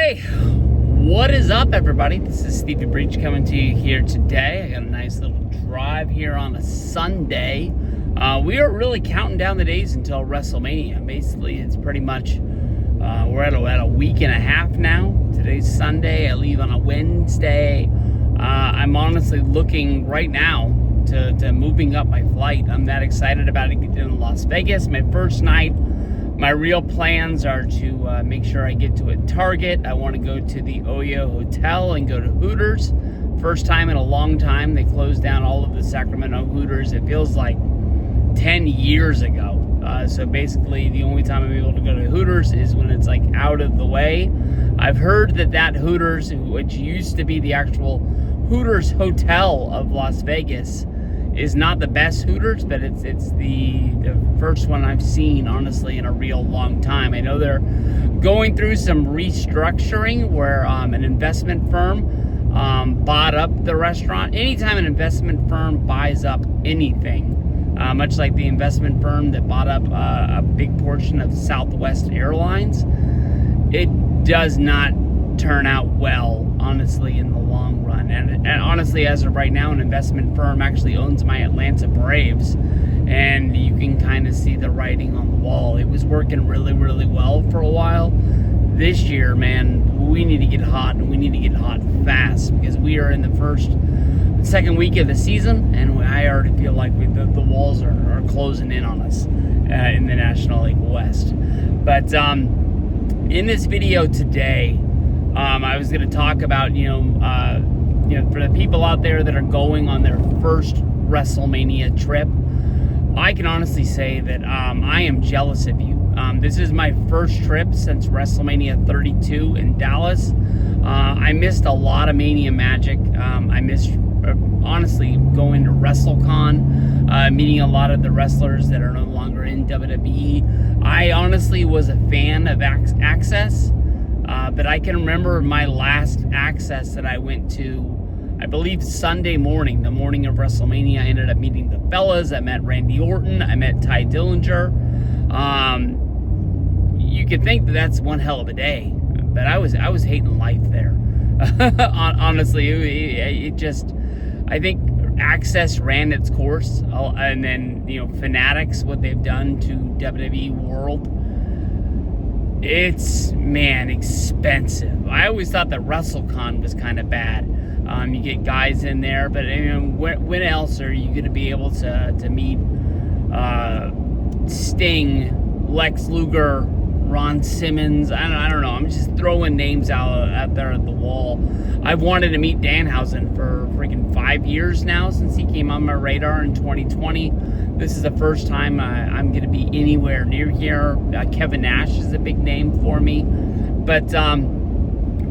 Hey, what is up, everybody? This is Stevie Breach coming to you here today. I got a nice little drive here on a Sunday. We are really counting down the days until WrestleMania. Basically, it's pretty much, we're at a week and a half now. Today's Sunday. I leave on a Wednesday. I'm honestly looking right now to moving up my flight. I'm that excited about it getting to Las Vegas. My first night. My real plans are to make sure I get to a Target. I want to go to the Oyo Hotel and go to Hooters. First time in a long time. They closed down all of the Sacramento Hooters. It feels like 10 years ago. So basically, the only time I'm able to go to Hooters is when it's like out of the way. I've heard that Hooters, which used to be the actual Hooters Hotel of Las Vegas, is not the best Hooters, but it's the first one I've seen, honestly, in a real long time. I know they're going through some restructuring where an investment firm bought up the restaurant. Anytime an investment firm buys up anything, much like the investment firm that bought up a big portion of Southwest Airlines, it does not turn out well, honestly, in the long run. And honestly, as of right now, an investment firm actually owns my Atlanta Braves, and you can kind of see the writing on the wall. It was working really, really well for a while. This year, man, we need to get hot, and we need to get hot fast, because we are in the second week of the season, and I already feel like the walls are closing in on us in the National League West. But in this video today, I was going to talk about, for the people out there that are going on their first WrestleMania trip, I can honestly say that I am jealous of you. This is my first trip since WrestleMania 32 in Dallas. I missed a lot of Mania magic. I missed, honestly, going to WrestleCon, meeting a lot of the wrestlers that are no longer in WWE. I honestly was a fan of Access. But I can remember my last Access that I went to, I believe Sunday morning, the morning of WrestleMania. I ended up meeting the fellas. I met Randy Orton. I met Ty Dillinger. You could think that that's one hell of a day, but I was hating life there. Honestly, it just, I think Access ran its course, and then Fanatics, what they've done to WWE World. It's, man, expensive. I always thought that WrestleCon was kind of bad. You get guys in there, but when else are you going to be able to meet Sting, Lex Luger, Ron Simmons? I don't know. I'm just throwing names out there at the wall. I've wanted to meet Danhausen for freaking 5 years now, since he came on my radar in 2020. This is the first time I'm going to be anywhere near here. Kevin Nash is a big name for me. But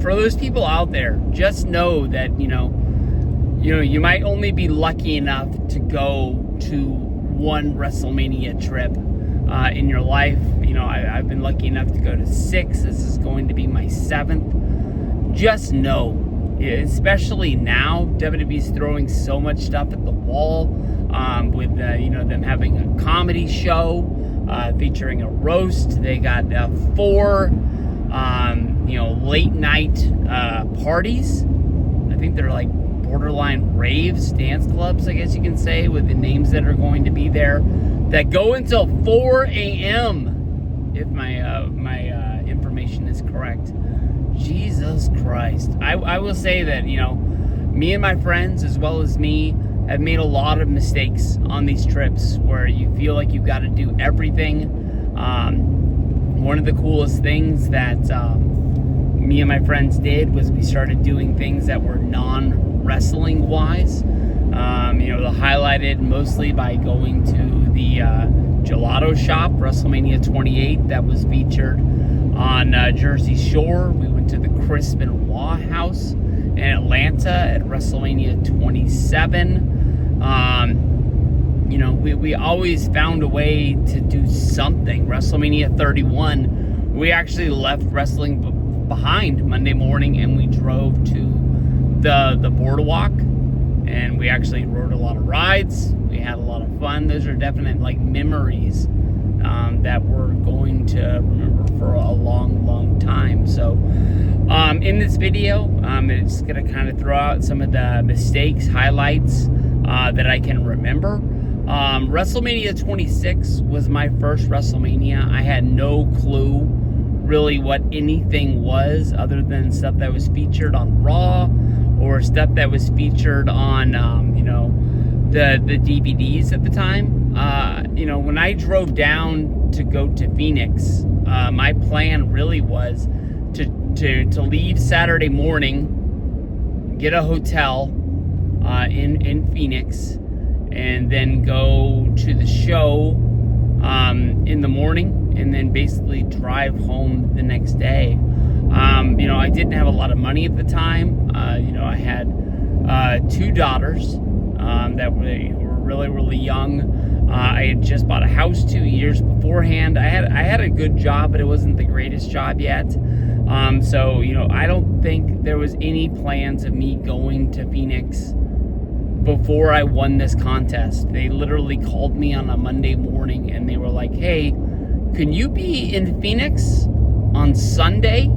for those people out there, just know that, you might only be lucky enough to go to one WrestleMania trip in your life. I've been lucky enough to go to 6. This is going to be my 7th. Just know, especially now, WWE's throwing so much stuff at the wall. With them having a comedy show featuring a roast. They got 4 late night parties. I think they're like borderline raves, dance clubs, I guess you can say, with the names that are going to be there, that go until 4 a.m. if my information is correct. Jesus Christ. I will say that me and my friends, as well as me, have made a lot of mistakes on these trips where you feel like you've got to do everything. One of the coolest things that me and my friends did was we started doing things that were non-wrestling wise. Highlighted mostly by going to the Gelato Shop, WrestleMania 28, that was featured on Jersey Shore. We went to the Crisp and Waugh House in Atlanta at WrestleMania 27. We always found a way to do something. WrestleMania 31, we actually left wrestling behind Monday morning, and we drove to the boardwalk, and we actually rode a lot of rides. We had a lot of fun. Those are definite memories that we're going to remember for a long, long time. So in this video, it's going to kind of throw out some of the mistakes, highlights that I can remember. WrestleMania 26 was my first WrestleMania. I had no clue really what anything was other than stuff that was featured on Raw or stuff that was featured on, the DVDs at the time. When I drove down to go to Phoenix, my plan really was to leave Saturday morning, get a hotel in Phoenix, and then go to the show in the morning, and then basically drive home the next day. I didn't have a lot of money at the time. I had 2 daughters that were really, really young. I had just bought a house 2 years beforehand. I had a good job, but it wasn't the greatest job yet. So I don't think there was any plans of me going to Phoenix before I won this contest. They literally called me on a Monday morning and they were like, "Hey, can you be in Phoenix on Sunday?"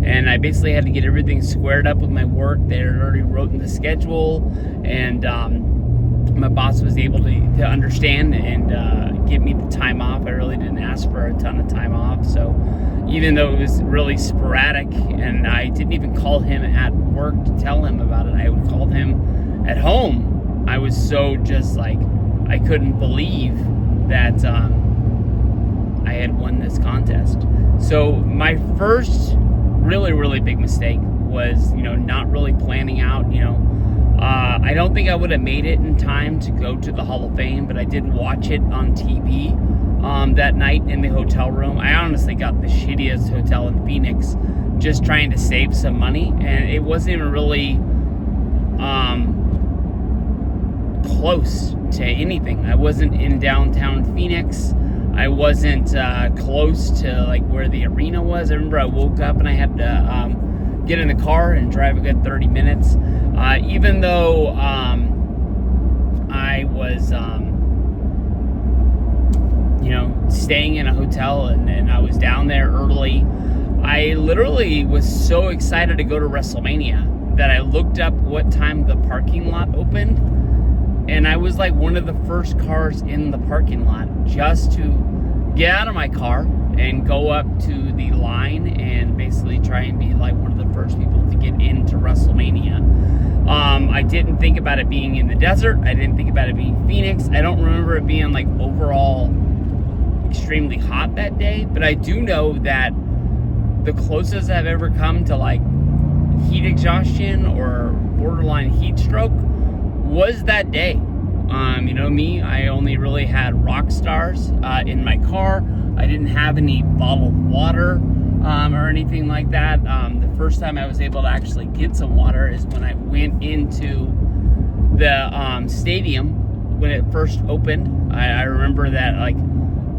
And I basically had to get everything squared up with my work. They had already written the schedule, and my boss was able to understand and give me the time off. I really didn't ask for a ton of time off. So even though it was really sporadic, and I didn't even call him at work to tell him about it, I would call him at home. I was so just like, I couldn't believe that I had won this contest. So my first really, really big mistake was, not really planning out. I don't think I would have made it in time to go to the Hall of Fame, but I did watch it on TV that night in the hotel room. I honestly got the shittiest hotel in Phoenix, just trying to save some money, and it wasn't even really close to anything. I wasn't in downtown Phoenix. I wasn't close to like where the arena was. I remember I woke up and I had to get in the car and drive a good 30 minutes. Even though I was, staying in a hotel and I was down there early, I literally was so excited to go to WrestleMania that I looked up what time the parking lot opened. And I was like one of the first cars in the parking lot, just to get out of my car and go up to the line and basically try and be like one of the first people to get into WrestleMania. I didn't think about it being in the desert. I didn't think about it being Phoenix. I don't remember it being like overall extremely hot that day, but I do know that the closest I've ever come to like heat exhaustion or borderline heat stroke was that day. Me, I only really had rock stars in my car. I didn't have any bottled water or anything like that. The first time I was able to actually get some water is when I went into the stadium when it first opened. I remember that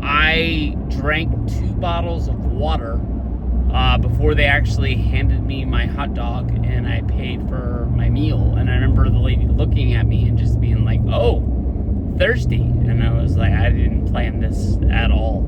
I drank 2 bottles of water before they actually handed me my hot dog and I paid for my meal. And I remember the lady looking at me and just being like, "Oh, thirsty." And I was like, I didn't plan this at all.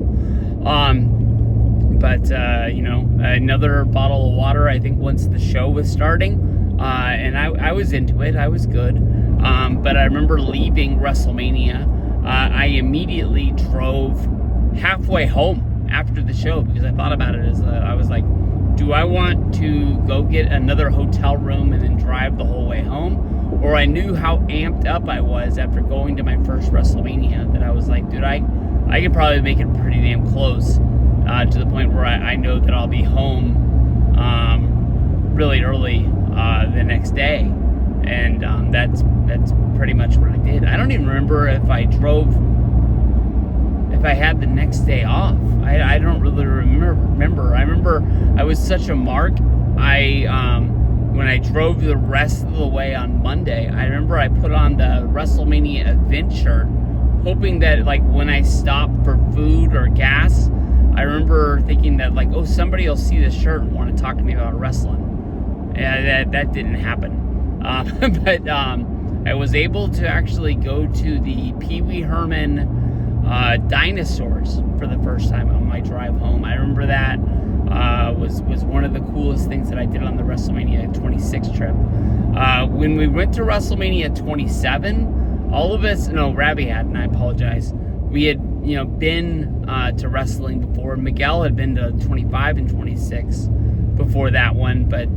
Another bottle of water, I think, once the show was starting. And I was into it. I was good. But I remember leaving WrestleMania. I immediately drove halfway home after the show because I thought about it as I was like, do I want to go get another hotel room and then drive the whole way home? Or I knew how amped up I was after going to my first WrestleMania that I was like, dude, I could probably make it pretty damn close to the point where I know that I'll be home really early the next day. And that's pretty much what I did. I don't even remember if I had the next day off. I don't really remember. I remember I was such a mark. When I drove the rest of the way on Monday, I remember I put on the WrestleMania event shirt, hoping that when I stopped for food or gas, I remember thinking that somebody will see this shirt and want to talk to me about wrestling. Yeah, that didn't happen. But I was able to actually go to the Pee Wee Herman dinosaurs for the first time on my drive home. I remember that was one of the coolest things that I did on the WrestleMania 26 trip. When we went to WrestleMania 27, all of us, no, Rabbi had, and I apologize, we had, been to wrestling before. Miguel had been to 25 and 26 before that one, but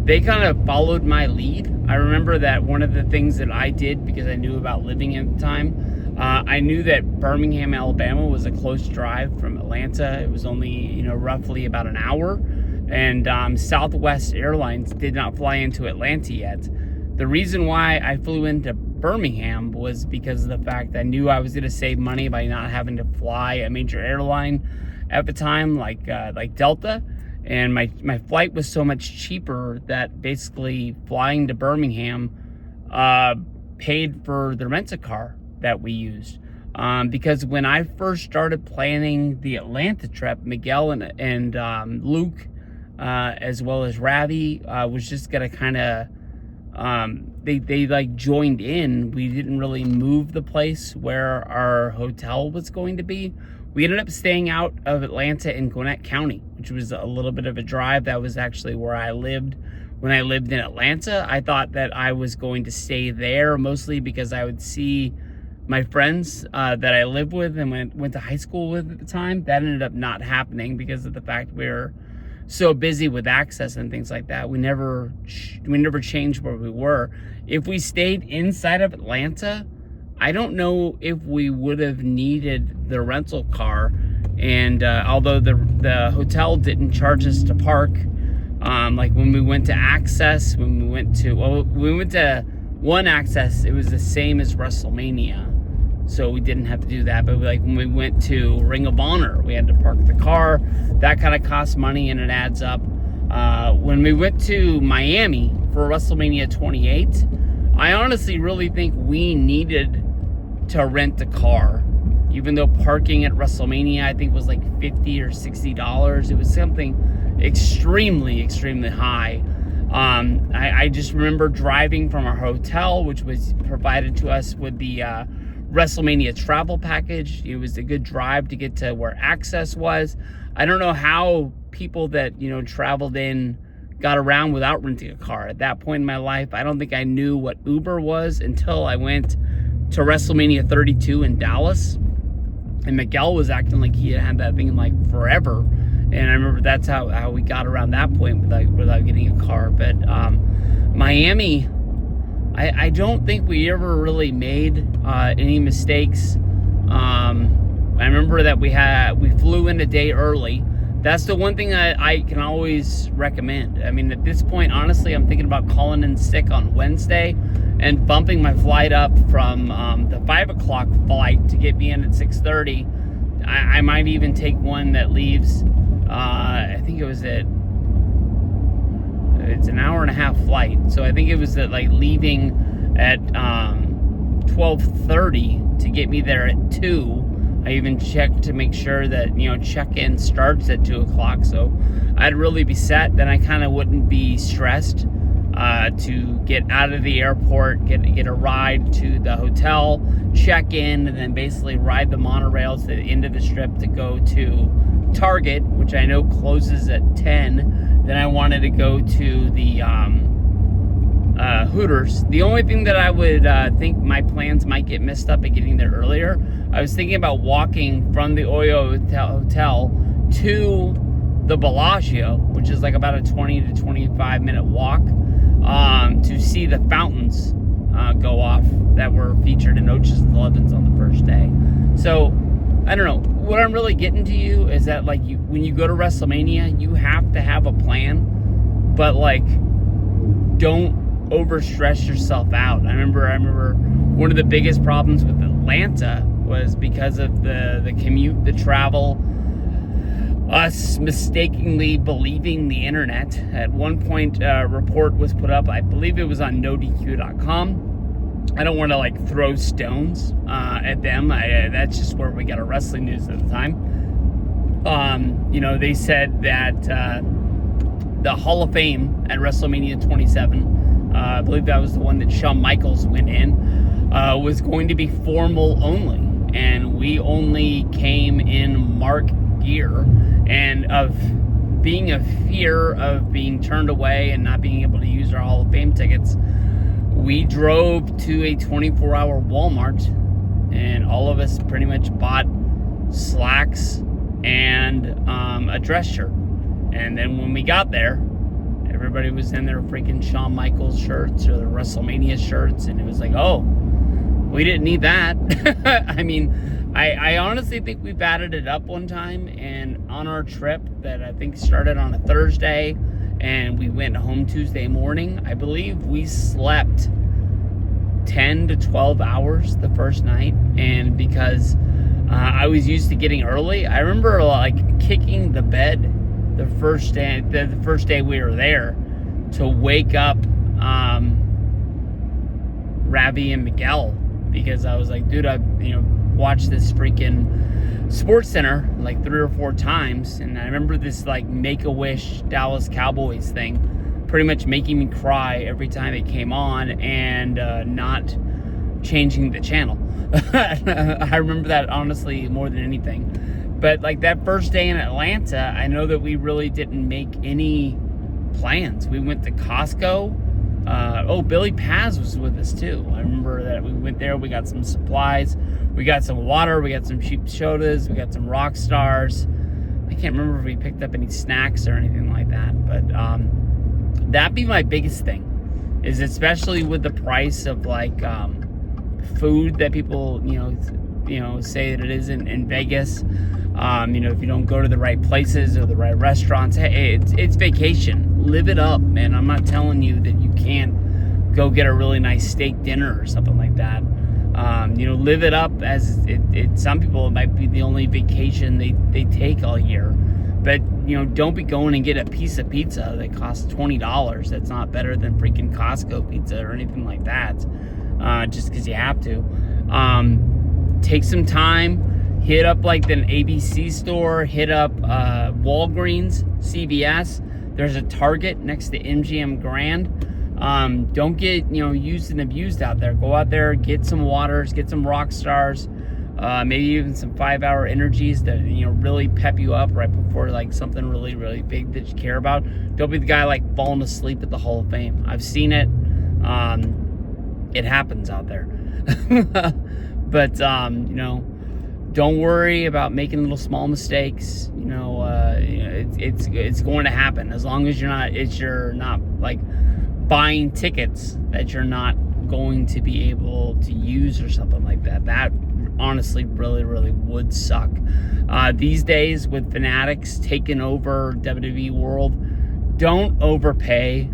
they kind of followed my lead. I remember that one of the things that I did, because I knew about living at the time, I knew that Birmingham, Alabama was a close drive from Atlanta. It was only, roughly about an hour. And Southwest Airlines did not fly into Atlanta yet. The reason why I flew into Birmingham was because of the fact that I knew I was going to save money by not having to fly a major airline at the time, like Delta. And my flight was so much cheaper that basically flying to Birmingham paid for the rent-a-car that we used. Because when I first started planning the Atlanta trip, Miguel and Luke, as well as Ravi, was just gonna kind of, they like joined in. We didn't really move the place where our hotel was going to be. We ended up staying out of Atlanta in Gwinnett County, which was a little bit of a drive. That was actually where I lived when I lived in Atlanta. I thought that I was going to stay there mostly because I would see my friends that I lived with and went to high school with at the time. That ended up not happening because of the fact we were so busy with access and things like that. We never changed where we were. If we stayed inside of Atlanta, I don't know if we would have needed the rental car. And although the hotel didn't charge us to park, like when we went to Access, when we went to One Access, it was the same as WrestleMania, so we didn't have to do that. But like when we went to Ring of Honor, we had to park the car. That kind of costs money and it adds up. When we went to Miami for WrestleMania 28, I honestly really think we needed to rent a car, even though parking at WrestleMania I think was like $50 or $60. It was something extremely high. I just remember driving from our hotel, which was provided to us with the WrestleMania travel package. It was a good drive to get to where Access was. I don't know how people that traveled in got around without renting a car. At that point in my life, I don't think I knew what Uber was until I went to WrestleMania 32 in Dallas, and Miguel was acting like he had that thing like forever. And I remember that's how we got around that point without getting a car. But Miami, I don't think we ever really made any mistakes. I remember that we flew in a day early. That's the one thing I can always recommend. I mean, at this point, honestly, I'm thinking about calling in sick on Wednesday and bumping my flight up from the 5 o'clock flight to get me in at 6:30. I might even take one that leaves, I think it's an hour and a half flight. So I think it was leaving at 12:30 to get me there at 2. I even checked to make sure that, check-in starts at 2 o'clock. So I'd really be set. Then I kind of wouldn't be stressed to get out of the airport, get a ride to the hotel, check in, and then basically ride the monorail to the end of the strip to go to Target, which I know closes at 10. Then I wanted to go to the Hooters. The only thing that I would think my plans might get messed up at getting there earlier, I was thinking about walking from the Oyo Hotel to the Bellagio, which is like about a 20 to 25 minute walk, to see the fountains go off that were featured in Ocean's 11's on the first day. So I don't know. What I'm really getting to you is that when you go to WrestleMania, you have to have a plan, but don't overstress yourself out. I remember one of the biggest problems with Atlanta was because of the commute, the travel, us mistakenly believing the internet. At one point, a report was put up, I believe it was on NoDQ.com. I don't want to throw stones at them. That's just where we got our wrestling news at the time. They said that the Hall of Fame at WrestleMania 27, I believe that was the one that Shawn Michaels went in, was going to be formal only. And we only came in mark gear. And of being a fear of being turned away and not being able to use our Hall of Fame tickets, we drove to a 24-hour Walmart, and all of us pretty much bought slacks and a dress shirt. And then when we got there, everybody was in their freaking Shawn Michaels shirts or the WrestleMania shirts, and it was like, oh, we didn't need that. I mean, I honestly think we batted it up one time, and on our trip that I think started on a Thursday and we went home Tuesday morning, I believe we slept 10 to 12 hours the first night. And because I was used to getting early, I remember like kicking the bed the first day we were there to wake up Ravi and Miguel, because I was like, dude, I've watched this freaking Sports Center like 3 or 4 times, and I remember this like Make-A-Wish Dallas Cowboys thing pretty much making me cry every time it came on, and not changing the channel. I remember that honestly more than anything. But like that first day in Atlanta, I know that we really didn't make any plans. We went to Costco. Billy Paz was with us too. I remember that we went there, we got some supplies, we got some water, we got some cheap sodas, we got some rock stars. I can't remember if we picked up any snacks or anything like that, but that'd be my biggest thing, is especially with the price of like food that people say that it is in Vegas. If you don't go to the right places or the right restaurants, hey, it's vacation. Live it up, man. I'm not telling you that you can't go get a really nice steak dinner or something like that. Live it up, as it some people, it might be the only vacation they take all year. But, don't be going and get a piece of pizza that costs $20. That's not better than freaking Costco pizza or anything like that, just because you have to. Take some time, hit up like the ABC store, hit up Walgreens, CVS. There's a Target next to MGM Grand. Don't get, used and abused out there. Go out there, get some waters, get some rock stars, maybe even some 5-hour energies that, really pep you up right before like something really, really big that you care about. Don't be the guy like falling asleep at the Hall of Fame. I've seen it. It happens out there. But, don't worry about making little small mistakes. It's going to happen, as long as you're not like buying tickets that you're not going to be able to use or something like that. That honestly really, really would suck. These days with Fanatics taking over WWE World, don't overpay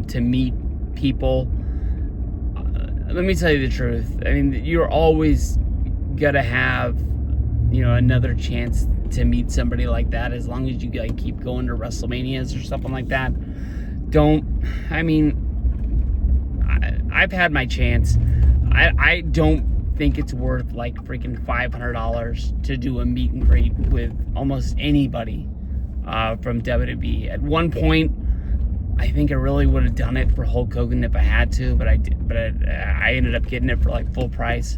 to meet people. Let me tell you the truth. I mean, you're always gonna have, another chance to meet somebody like that, as long as you like keep going to WrestleManias or something like that. I've had my chance. I don't think it's worth like freaking $500 to do a meet and greet with almost anybody from WWE. At one point, I think I really would have done it for Hulk Hogan if I had to, but I ended up getting it for like full price.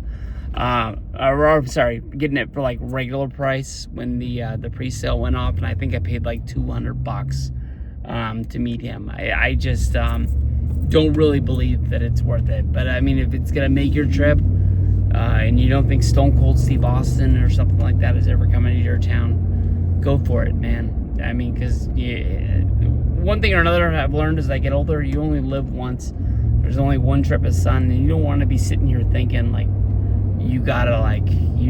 Getting it for like regular price when the pre-sale went off, and I think I paid like $200 to meet him. I just don't really believe that it's worth it. But I mean, if it's gonna make your trip, and you don't think Stone Cold Steve Austin or something like that is ever coming to your town, go for it, man. I mean, because one thing or another I've learned as I get older, you only live once. There's only one trip as sun, and you don't want to be sitting here thinking like you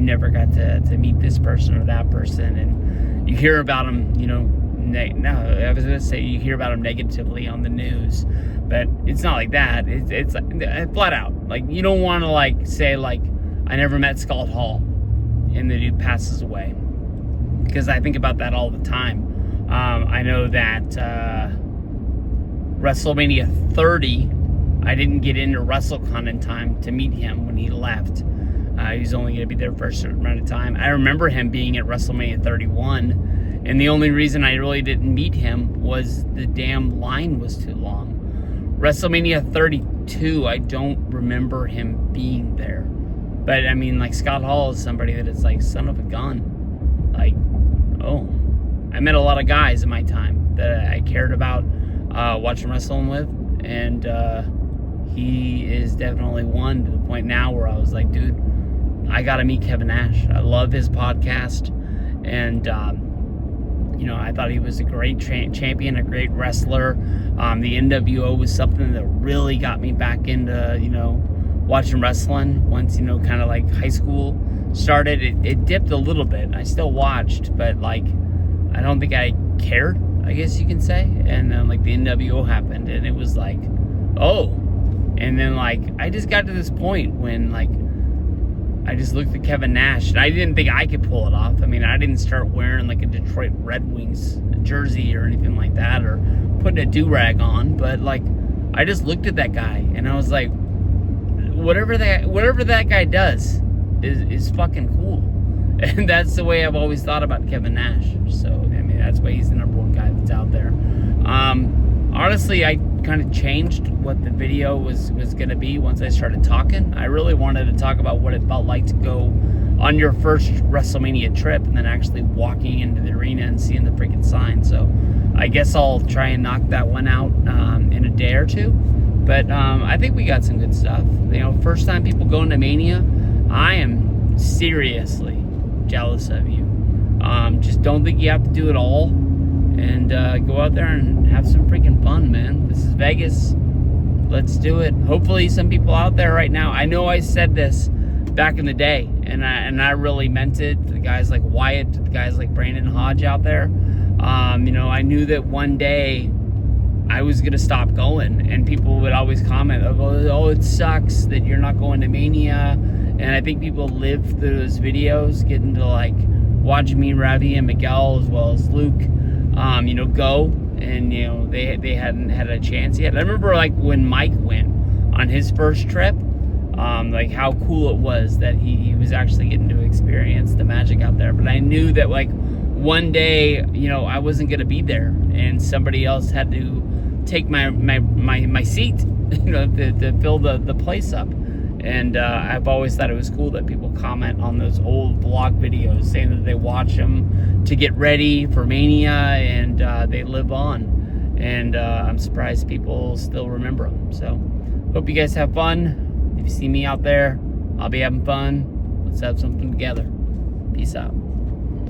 never got to meet this person or that person, and you hear about them, I was gonna say you hear about them negatively on the news, but it's not like that. It's like, flat out, like, you don't want to like say like, I never met Scott Hall and the dude passes away, because I think about that all the time. I know that WrestleMania 30, I didn't get into WrestleCon in time to meet him when he left. He was only going to be there for a certain amount of time. I remember him being at WrestleMania 31, and the only reason I really didn't meet him was the damn line was too long. WrestleMania 32, I don't remember him being there. But, I mean, like, Scott Hall is somebody that is like, son of a gun. Like, oh, I met a lot of guys in my time that I cared about watching wrestling with, and he is definitely one, to the point now where I was like, dude, I gotta meet Kevin Nash. I love his podcast, and I thought he was a great champion, a great wrestler. The NWO was something that really got me back into watching wrestling once kind of like high school started. It dipped a little bit. I still watched, but like I don't think I cared, I guess you can say. And then like the NWO happened, and it was like, oh. And then like I just got to this point when like I just looked at Kevin Nash, and I didn't think I could pull it off. I mean, I didn't start wearing like a Detroit Red Wings jersey or anything like that, or putting a do-rag on, but like I just looked at that guy and I was like, whatever that guy does is fucking cool. And that's the way I've always thought about Kevin Nash. So I mean, that's why he's the number one guy that's out there. Honestly, I kind of changed what the video was going to be once I started talking. I really wanted to talk about what it felt like to go on your first WrestleMania trip and then actually walking into the arena and seeing the freaking sign. So I guess I'll try and knock that one out in a day or two. But I think we got some good stuff. First time people going to Mania, I am seriously jealous of you. Just don't think you have to do it all. And go out there and have some freaking fun, man. This is Vegas. Let's do it. Hopefully some people out there right now, I know I said this back in the day, and I really meant it, to the guys like Wyatt, to the guys like Brandon Hodge out there. I knew that one day I was going to stop going, and people would always comment, oh, it sucks that you're not going to Mania. And I think people live through those videos, getting to like watch me, Ravi, and Miguel, as well as Luke, go, and they hadn't had a chance yet. I remember like when Mike went on his first trip, like how cool it was that he was actually getting to experience the magic out there. But I knew that like one day, I wasn't gonna be there, and somebody else had to take my seat, to fill the place up. And I've always thought it was cool that people comment on those old vlog videos saying that they watch them to get ready for Mania, and they live on. And I'm surprised people still remember them. So hope you guys have fun. If you see me out there, I'll be having fun. Let's have something together. Peace out.